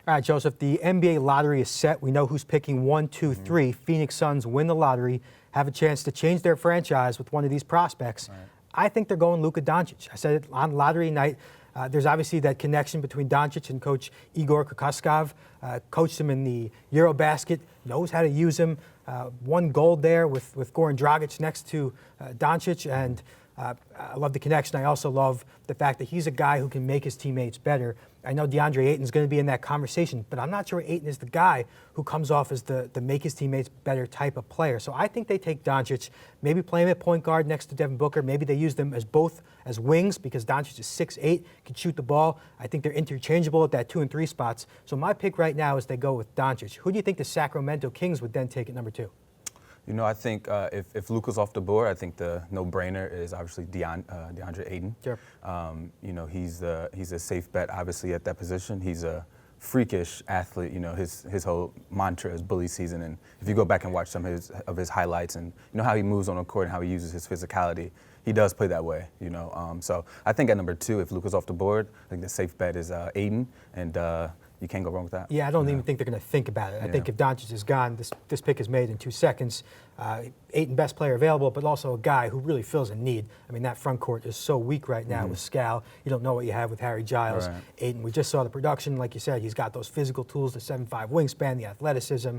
All right, Joseph, the NBA lottery is set. We know who's picking 1, 2, 3. Phoenix Suns win the lottery, have a chance to change their franchise with one of these prospects. Right. I think they're going Luka Doncic. I said it on lottery night. There's obviously that connection between Doncic and Coach Igor Kokoskov. Coached him in the Eurobasket, knows how to use him. Won gold there with Goran Dragic next to Doncic, and I love the connection. I also love the fact that he's a guy who can make his teammates better. I know DeAndre Ayton's going to be in that conversation, but I'm not sure Ayton is the guy who comes off as the make his teammates better type of player. So I think they take Doncic, maybe play him at point guard next to Devin Booker. Maybe they use them as both as wings because Doncic is 6'8", can shoot the ball. I think they're interchangeable at that 2 and 3 spots. So my pick right now is they go with Doncic. Who do you think the Sacramento Kings would then take at number 2? You know, I think if Luka's off the board, I think the no-brainer is obviously DeAndre Ayton. Sure. You know, he's a safe bet, obviously, at that position. He's a freakish athlete. You know, his whole mantra is bully season. And if you go back and watch some of his highlights and you know how he moves on the court and how he uses his physicality, he does play that way. You know, so I think at number 2, if Luka's off the board, I think the safe bet is Ayton, and you can't go wrong with that. Yeah, I don't even think they're going to think about it. I think if Doncic is gone, this pick is made in 2 seconds. Ayton, best player available, but also a guy who really fills a need. I mean, that front court is so weak right now with Scal. You don't know what you have with Harry Giles. Right. Ayton, we just saw the production. Like you said, he's got those physical tools, the 7'5" wingspan, the athleticism,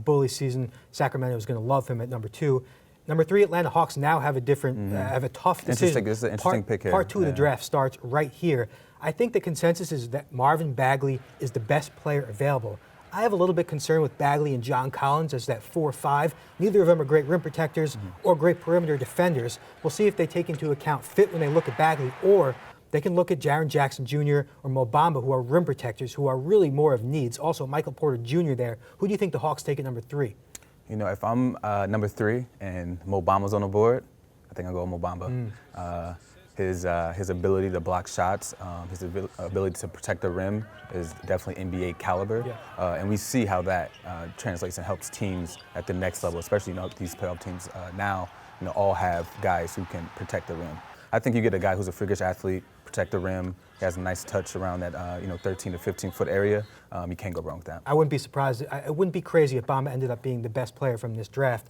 bully season. Sacramento is going to love him at number 2. Number 3, Atlanta Hawks now have a different, have a tough decision. This is an interesting pick here. Part 2 of the draft starts right here. I think the consensus is that Marvin Bagley is the best player available. I have a little bit concern with Bagley and John Collins as that 4-5. Neither of them are great rim protectors or great perimeter defenders. We'll see if they take into account fit when they look at Bagley, or they can look at Jaren Jackson Jr. or Mo Bamba, who are rim protectors, who are really more of needs. Also, Michael Porter Jr. there. Who do you think the Hawks take at number 3? You know, if I'm number 3 and Mo Bamba's on the board, I think I'll go with Mo Bamba. His ability to block shots, his ability to protect the rim is definitely NBA caliber. Yeah. And we see how that translates and helps teams at the next level, especially, you know, these playoff teams now, you know, all have guys who can protect the rim. I think you get a guy who's a freakish athlete, protect the rim, he has a nice touch around that, you know, 13 to 15-foot area. You can't go wrong with that. I wouldn't be surprised. I wouldn't be crazy if Bamba ended up being the best player from this draft.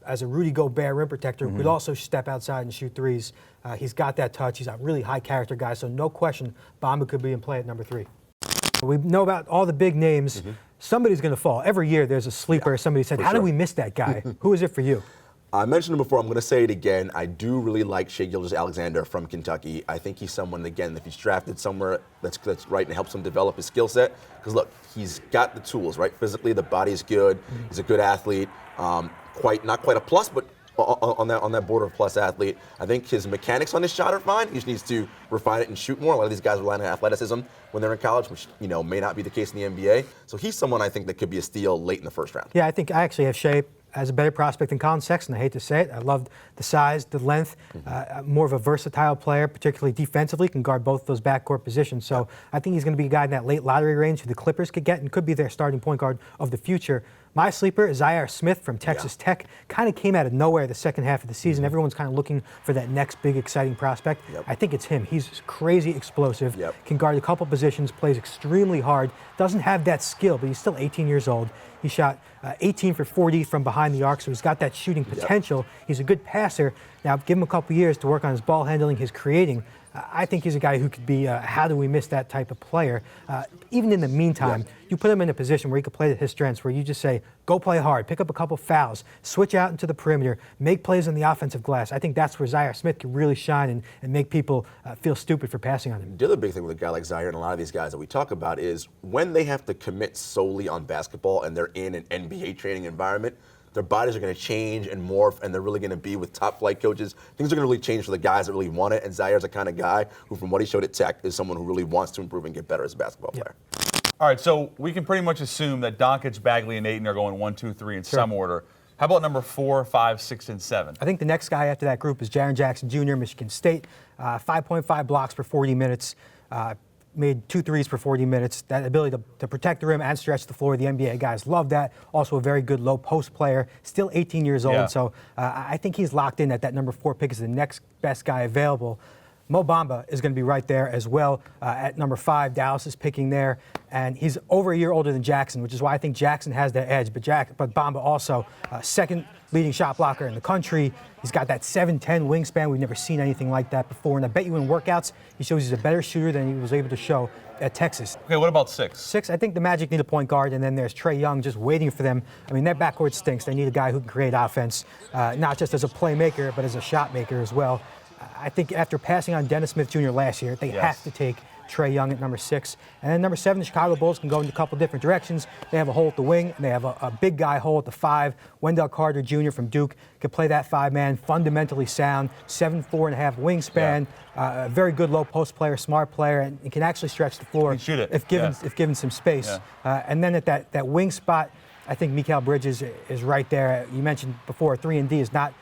As a Rudy Gobert rim protector who could also step outside and shoot threes. He's got that touch. He's a really high character guy, so no question Bamba could be in play at number 3. We know about all the big names. Somebody's going to fall. Every year there's a sleeper. Somebody said, how did we miss that guy? Who is it for you? I mentioned him before. I'm going to say it again. I do really like gilgeous-alexander from Kentucky. I think he's someone, again, if he's drafted somewhere that's right and helps him develop his skill set. Because, look, he's got the tools, right? Physically, the body's good. He's a good athlete. Not quite a plus, but on that border of plus athlete. I think his mechanics on his shot are fine. He just needs to refine it and shoot more. A lot of these guys rely on athleticism when they're in college, which, you know, may not be the case in the NBA. So he's someone I think that could be a steal late in the first round. Yeah, I think I actually have Shea as a better prospect than Colin Sexton. I hate to say it. I loved the size, the length, more of a versatile player, particularly defensively, can guard both those backcourt positions. So I think he's going to be a guy in that late lottery range who the Clippers could get and could be their starting point guard of the future. My sleeper is Zaire Smith from Texas Tech. Kind of came out of nowhere the second half of the season. Everyone's kind of looking for that next big, exciting prospect. I think it's him. He's crazy explosive, can guard a couple positions, plays extremely hard, doesn't have that skill, but he's still 18 years old. He shot 18 for 40 from behind the arc, so he's got that shooting potential. He's a good passer. Now, give him a couple years to work on his ball handling, his creating. I think he's a guy who could be, how do we miss that type of player? Even in the meantime, you put him in a position where he could play his strengths, where you just say, go play hard, pick up a couple fouls, switch out into the perimeter, make plays on the offensive glass. I think that's where Zaire Smith can really shine and make people feel stupid for passing on him. The other big thing with a guy like Zaire and a lot of these guys that we talk about is when they have to commit solely on basketball and they're in an NBA training environment, their bodies are going to change and morph, and they're really going to be with top flight coaches. Things are going to really change for the guys that really want it, and Zaire's the kind of guy who, from what he showed at Tech, is someone who really wants to improve and get better as a basketball player. All right, so we can pretty much assume that Doncic, Bagley, and Ayton are going 1, 2, 3 in some order. How about number 4, 5, 6, and 7? I think the next guy after that group is Jaren Jackson Jr., Michigan State. 5.5 blocks per 40 minutes. Made 2 threes per 40 minutes. That ability to protect the rim and stretch the floor, the NBA guys love that. Also a very good low post player, still 18 years old. So I think he's locked in at that number 4 pick as the next best guy available. Mo Bamba is going to be right there as well. At number 5, Dallas is picking there, and he's over a year older than Jackson, which is why I think Jackson has that edge. But Bamba also second leading shot blocker in the country. He's got that 7'10" wingspan. We've never seen anything like that before. And I bet you in workouts, he shows he's a better shooter than he was able to show at Texas. Okay, what about 6? 6, I think the Magic need a point guard, and then there's Trae Young just waiting for them. I mean, their backcourt stinks. They need a guy who can create offense, not just as a playmaker, but as a shot maker as well. I think after passing on Dennis Smith Jr. last year, they have to take Trae Young at number 6. And then number 7, the Chicago Bulls can go in a couple different directions. They have a hole at the wing, and they have a big guy hole at the 5. Wendell Carter Jr. from Duke can play that 5-man, fundamentally sound, 7'4.5" wingspan, very good low post player, smart player, and he can actually stretch the floor if given some space. And then at that wing spot, I think Mikal Bridges is right there. You mentioned before, 3-and-D is not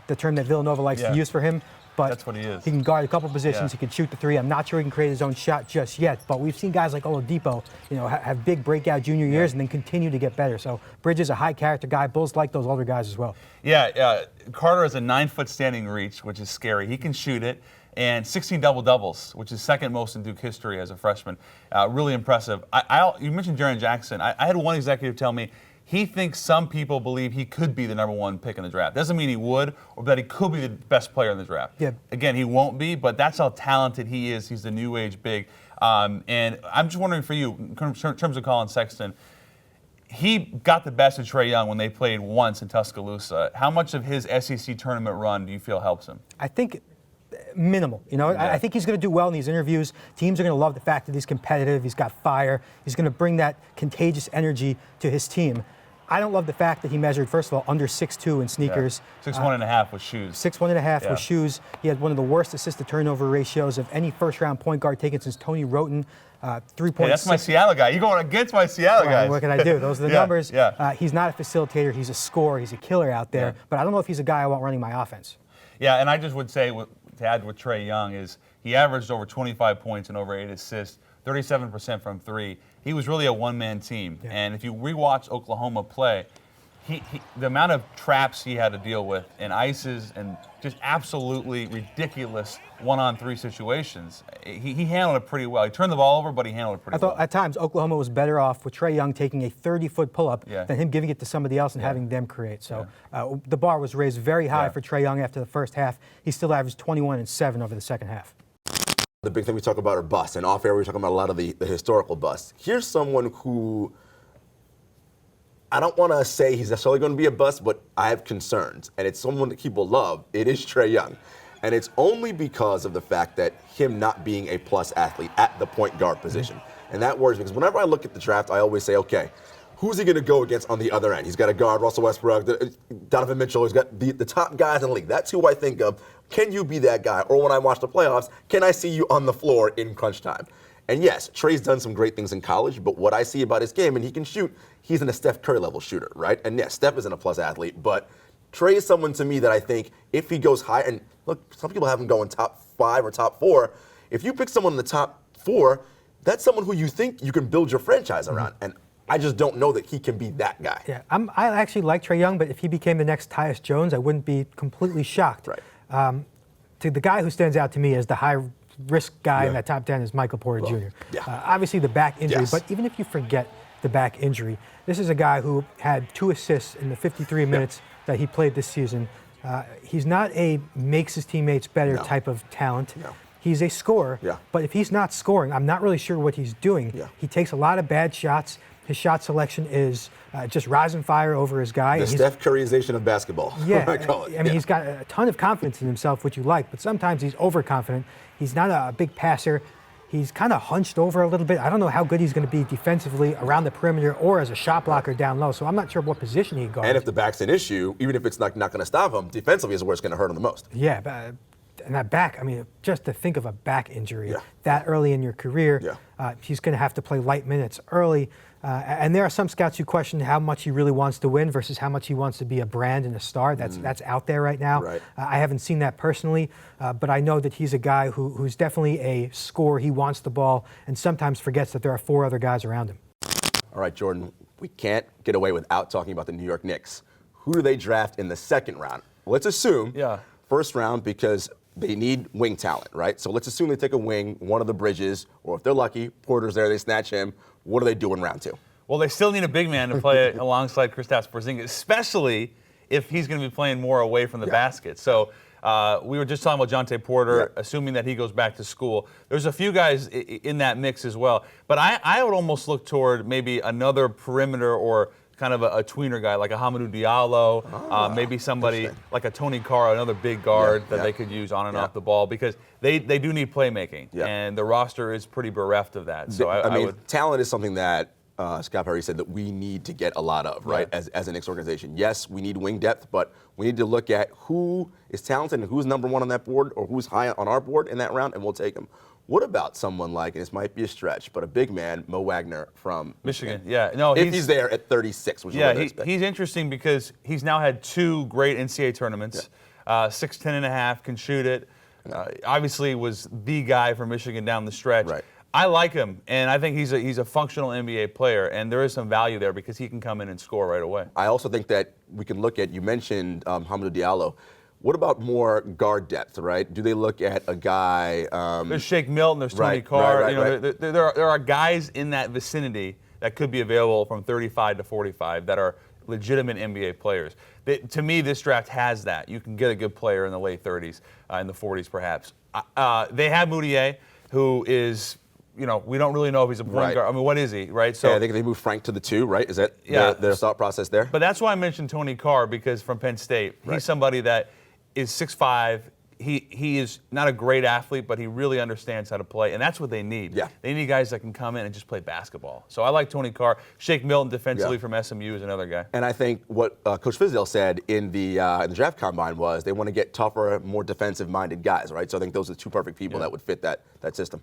the term that Villanova likes to use for him. But that's what he is. He can guard a couple positions. He can shoot the 3. I'm not sure he can create his own shot just yet, but we've seen guys like Oladipo, have big breakout junior years and then continue to get better. So Bridges, a high character guy. Bulls like those older guys as well. Yeah, Carter has a 9-foot standing reach, which is scary. He can shoot it. And 16 double-doubles, which is second most in Duke history as a freshman. Really impressive. You mentioned Jaren Jackson. I had one executive tell me he thinks some people believe he could be the number 1 pick in the draft. Doesn't mean he would, or that he could be the best player in the draft. Yeah. Again, he won't be, but that's how talented he is. He's the new age big. And I'm just wondering for you, in terms of Colin Sexton, he got the best of Trae Young when they played once in Tuscaloosa. How much of his SEC tournament run do you feel helps him? I think minimal. I think he's going to do well in these interviews. Teams are going to love the fact that he's competitive. He's got fire. He's going to bring that contagious energy to his team. I don't love the fact that he measured, first of all, under 6'2" in sneakers. 6'1.5" with shoes. 6'1.5" with shoes. He had one of the worst assist-to-turnover ratios of any first-round point guard taken since Tony Roten. 3.6. Hey, that's my Seattle guy. You're going against my Seattle guys. What can I do? Those are the numbers. Yeah. He's not a facilitator. He's a scorer. He's a killer out there. But I don't know if he's a guy I want running my offense. Yeah, and I just would say, to add with Trae Young, is he averaged over 25 points and over 8 assists, 37% from 3. He was really a one-man team. Yeah. And if you rewatch Oklahoma play, the amount of traps he had to deal with and ices and just absolutely ridiculous 1-on-3 situations, he handled it pretty well. He turned the ball over, but he handled it pretty well. I thought at times Oklahoma was better off with Trae Young taking a 30-foot pull-up than him giving it to somebody else and having them create. So the bar was raised very high for Trae Young after the first half. He still averaged 21 and 7 over the second half. The big thing we talk about are busts, and off air we're talking about a lot of the historical busts. Here's someone who I don't want to say he's necessarily going to be a bust, but I have concerns, and it's someone that people love. It is Trae Young, and it's only because of the fact that him not being a plus athlete at the point guard position, and that worries me because whenever I look at the draft, I always say, okay, who's he going to go against on the other end? He's got a guard, Russell Westbrook, Donovan Mitchell. He's got the top guys in the league. That's who I think of. Can you be that guy? Or when I watch the playoffs, can I see you on the floor in crunch time? And yes, Trae's done some great things in college, but what I see about his game, and he can shoot, he's in a Steph Curry level shooter, right? And yes, Steph isn't a plus athlete, but Trae is someone to me that I think if he goes high, and look, some people have him going top 5 or top 4. If you pick someone in the top 4, that's someone who you think you can build your franchise around. And I just don't know that he can be that guy. Yeah, I actually like Trae Young, but if he became the next Tyus Jones, I wouldn't be completely shocked. Right. To the guy who stands out to me as the high-risk guy in that top 10 is Michael Porter Jr. Yeah. Obviously the back injury, but even if you forget the back injury, this is a guy who had 2 assists in the 53 minutes that he played this season. He's not a makes his teammates better type of talent. No. He's a scorer, but if he's not scoring, I'm not really sure what he's doing. He takes a lot of bad shots. His shot selection is just rise and fire over his guy. The Steph Curryization of basketball. I call it. I mean, he's got a ton of confidence in himself, which you like, but sometimes he's overconfident. He's not a big passer. He's kind of hunched over a little bit. I don't know how good he's going to be defensively around the perimeter or as a shot blocker down low, so I'm not sure what position he guards. And if the back's an issue, even if it's not going to stop him, defensively is where it's going to hurt him the most. Yeah, but and that back, I mean, just to think of a back injury that early in your career, he's going to have to play light minutes early. And there are some scouts who question how much he really wants to win versus how much he wants to be a brand and a star. That's out there right now. Right. I haven't seen that personally, but I know that he's a guy who's definitely a scorer. He wants the ball and sometimes forgets that there are 4 other guys around him. All right, Jordan, we can't get away without talking about the New York Knicks. Who do they draft in the second round? Let's assume first round because they need wing talent, right? So let's assume they take a wing, one of the Bridges, or if they're lucky, Porter's there, they snatch him. What do they do in round 2? Well, they still need a big man to play alongside Kristaps Porzingis, especially if he's going to be playing more away from the basket. So we were just talking about Jonte Porter, assuming that he goes back to school. There's a few guys in that mix as well. But I would almost look toward maybe another perimeter or kind of a tweener guy like a Hamidou Diallo, maybe somebody like a Tony Carr, another big guard that they could use on and off the ball, because they do need playmaking, and the roster is pretty bereft of that. So I mean, talent is something that Scott Perry said that we need to get a lot of, right, as a Knicks organization. Yes, we need wing depth, but we need to look at who is talented and who's number 1 on that board or who's high on our board in that round, and we'll take them. What about someone like, and this might be a stretch, but a big man, Mo Wagner from Michigan? Yeah, no, if he's there at 36, which is what I expect. He's interesting because he's now had 2 great NCAA tournaments. 6'10 and a half, can shoot it. Obviously, was the guy for Michigan down the stretch. Right. I like him, and I think he's a functional NBA player, and there is some value there because he can come in and score right away. I also think that we can look at, you mentioned Hamidou Diallo. What about more guard depth, right? Do they look at a guy? There's Shake Milton, there's Tony Carr. There are guys in that vicinity that could be available from 35 to 45 that are legitimate NBA players. To me, this draft has that. You can get a good player in the late 30s, in the 40s perhaps. They have Moutier, who is, we don't really know if he's a point guard. I mean, what is he, right? So I think they move Frank to the 2, right? Is that their thought process there? But that's why I mentioned Tony Carr, because from Penn State, he's somebody that is 6'5". He is not a great athlete, but he really understands how to play, and that's what they need. Yeah. They need guys that can come in and just play basketball. So I like Tony Carr. Shake Milton defensively from SMU is another guy. And I think what Coach Fizdale said in the draft combine was they want to get tougher, more defensive-minded guys, right? So I think those are the 2 perfect people that would fit that system.